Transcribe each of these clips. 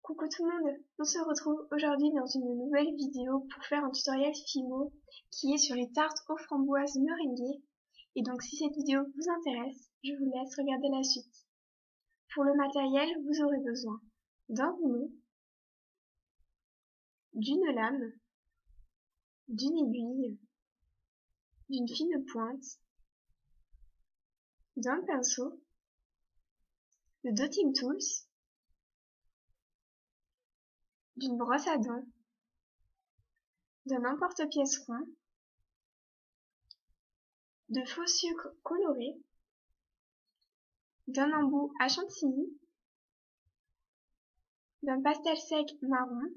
Coucou tout le monde, on se retrouve aujourd'hui dans une nouvelle vidéo pour faire un tutoriel Fimo qui est sur les tartes aux framboises meringuées. Et donc si cette vidéo vous intéresse, je vous laisse regarder la suite. Pour le matériel, vous aurez besoin d'un rouleau, d'une lame, d'une aiguille, d'une fine pointe, d'un pinceau, de Dotting Tools, d'une brosse à dents, d'un emporte-pièce rond, de faux sucre coloré, d'un embout à chantilly, d'un pastel sec marron,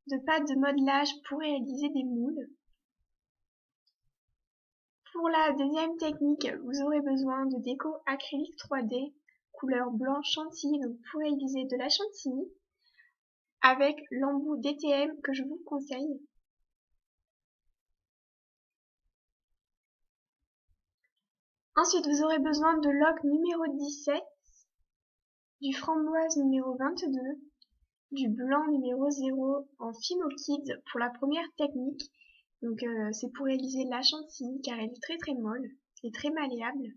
de pâte de modelage pour réaliser des moules. Pour la deuxième technique, vous aurez besoin de déco acrylique 3D, couleur blanc chantilly, donc pour réaliser de la chantilly, avec l'embout DTM que je vous conseille. Ensuite, vous aurez besoin de l'oc numéro 17, du framboise numéro 22, du blanc numéro 0 en Fimo Kids pour la première technique. Donc c'est pour réaliser la chantilly car elle est très molle et très malléable.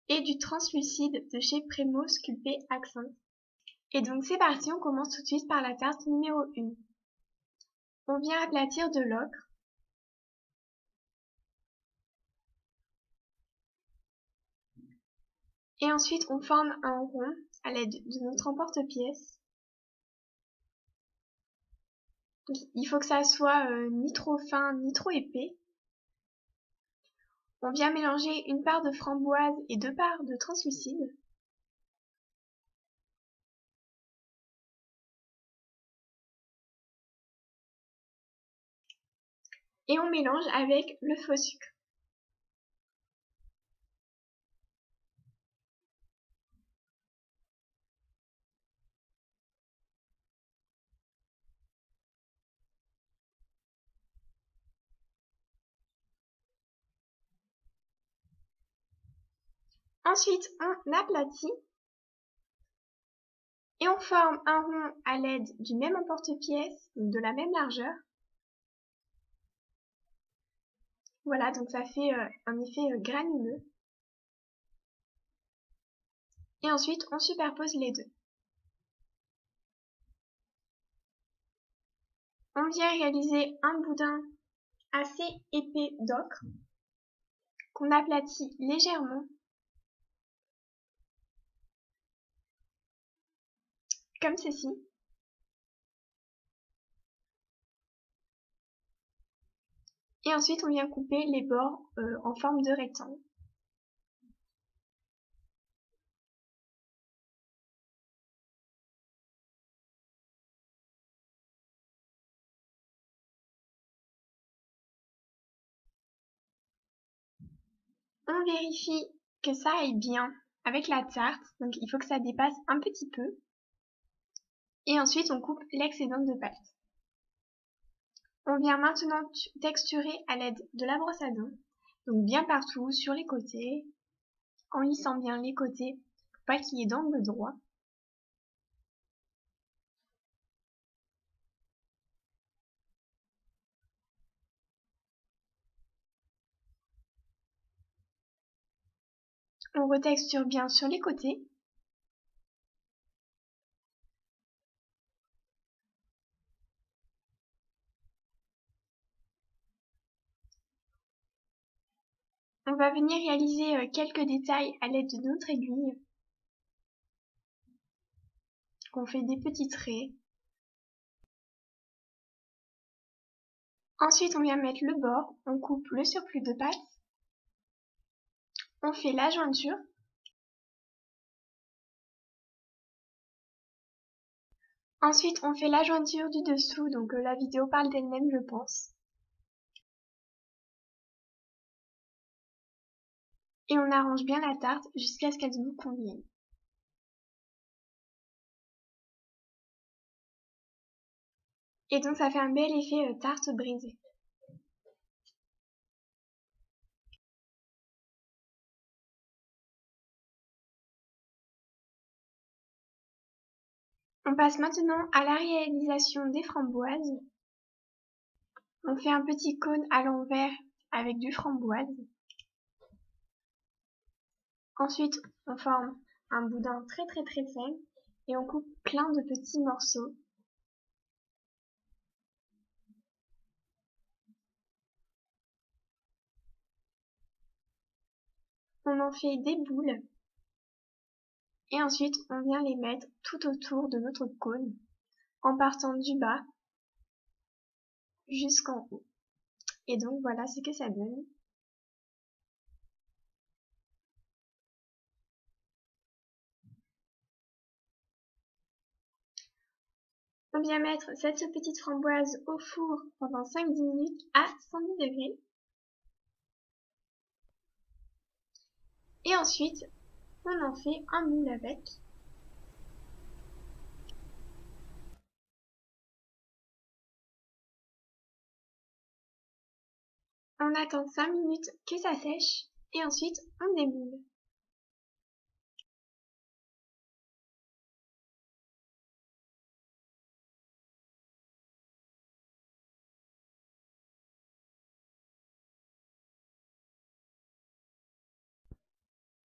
Et du translucide de chez Premo Sculpté Accent. Et donc c'est parti, on commence tout de suite par la tarte numéro 1. On vient aplatir de l'ocre. Et ensuite on forme un rond à l'aide de notre emporte-pièce. Il faut que ça soit ni trop fin ni trop épais. On vient mélanger une part de framboise et 2 parts de translucide. Et on mélange avec le faux sucre. Ensuite, on aplatit et on forme un rond à l'aide du même emporte-pièce, de la même largeur. Voilà, donc ça fait un effet granuleux. Et ensuite, on superpose les deux. On vient réaliser un boudin assez épais d'ocre qu'on aplatit légèrement, comme ceci. Et ensuite, on vient couper les bords en forme de rectangle. On vérifie que ça aille bien avec la tarte, donc il faut que ça dépasse un petit peu. Et ensuite, on coupe l'excédent de pâte. On vient maintenant texturer à l'aide de la brosse à dents, donc bien partout, sur les côtés, en lissant bien les côtés pour pas qu'il y ait d'angle droit. On retexture bien sur les côtés. On va venir réaliser quelques détails à l'aide de notre aiguille. On fait des petits traits. Ensuite, on vient mettre le bord, on coupe le surplus de pâte. On fait la jointure. Ensuite, on fait la jointure du dessous, donc la vidéo parle d'elle-même, je pense. Et on arrange bien la tarte jusqu'à ce qu'elle vous convienne. Et donc ça fait un bel effet tarte brisée. On passe maintenant à la réalisation des framboises. On fait un petit cône à l'envers avec du framboise. Ensuite, on forme un boudin très fin et on coupe plein de petits morceaux. On en fait des boules et ensuite on vient les mettre tout autour de notre cône en partant du bas jusqu'en haut. Et donc voilà ce que ça donne. On vient mettre cette petite framboise au four pendant 5-10 minutes à 110 degrés. Et ensuite, on en fait un moule avec. On attend 5 minutes que ça sèche et ensuite on démoule.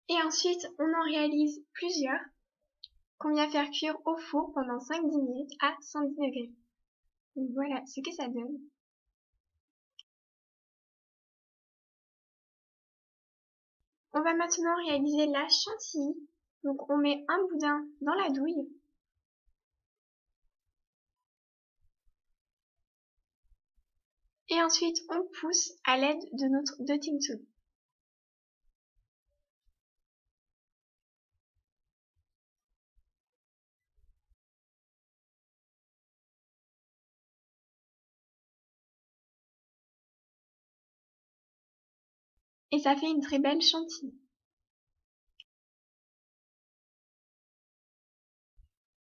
Et ensuite, on en réalise plusieurs qu'on vient faire cuire au four pendant 5-10 minutes à 110 degrés. Donc voilà ce que ça donne. On va maintenant réaliser la chantilly. Donc on met un boudin dans la douille. Et ensuite on pousse à l'aide de notre dotting tool. Et ça fait une très belle chantilly.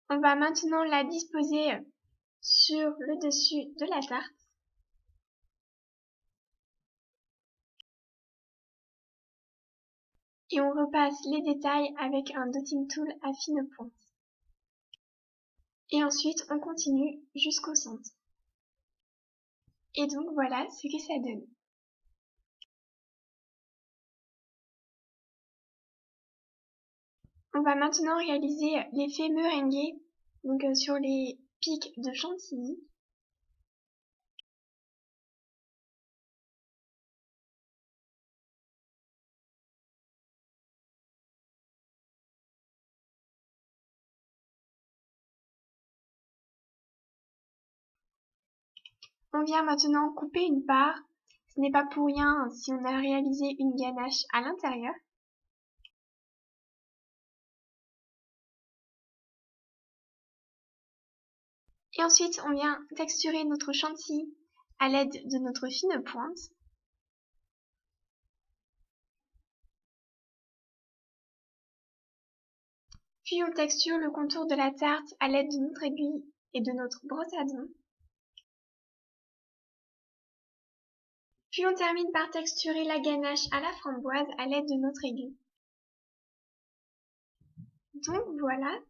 On va maintenant la disposer sur le dessus de la tarte. Et on repasse les détails avec un dotting tool à fine pointe. Et ensuite on continue jusqu'au centre. Et donc voilà ce que ça donne. On va maintenant réaliser l'effet meringué, donc sur les pics de chantilly. On vient maintenant couper une part. Ce n'est pas pour rien si on a réalisé une ganache à l'intérieur. Et ensuite, on vient texturer notre chantilly à l'aide de notre fine pointe. Puis on texture le contour de la tarte à l'aide de notre aiguille et de notre brosse à dents. Puis on termine par texturer la ganache à la framboise à l'aide de notre aiguille. Donc voilà.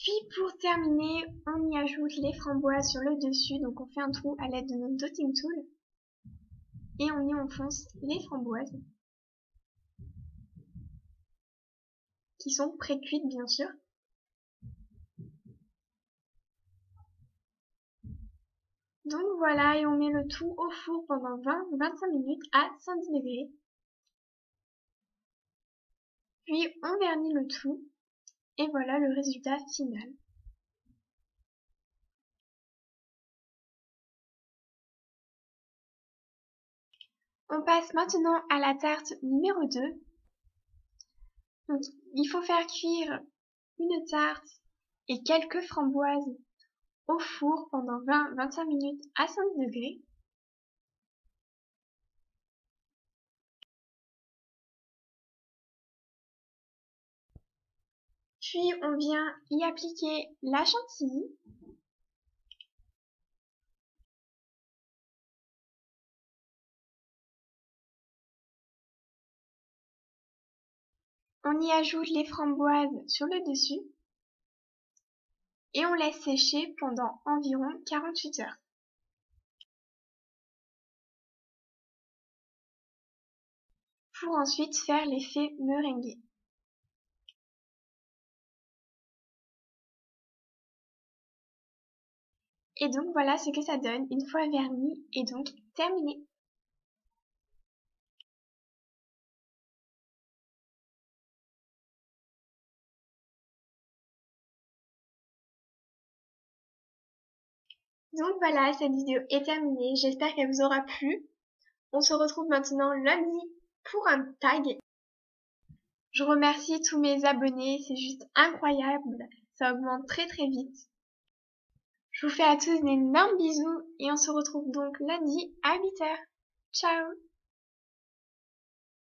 Puis pour terminer, on y ajoute les framboises sur le dessus. Donc on fait un trou à l'aide de notre dotting tool. Et on y enfonce les framboises. Qui sont pré-cuites bien sûr. Donc voilà, et on met le tout au four pendant 20-25 minutes à 110 degrés. Puis on vernit le tout. Et voilà le résultat final. On passe maintenant à la tarte numéro 2. Donc, il faut faire cuire une tarte et quelques framboises au four pendant 20-25 minutes à 110 degrés. Puis on vient y appliquer la chantilly. On y ajoute les framboises sur le dessus et on laisse sécher pendant environ 48 heures. Pour ensuite faire l'effet meringué. Et donc voilà ce que ça donne une fois verni et donc terminé. Donc voilà, cette vidéo est terminée, j'espère qu'elle vous aura plu. On se retrouve maintenant lundi pour un tag. Je remercie tous mes abonnés, c'est juste incroyable, ça augmente très très vite. Je vous fais à tous d'énormes bisous et on se retrouve donc lundi à 8 h. Ciao!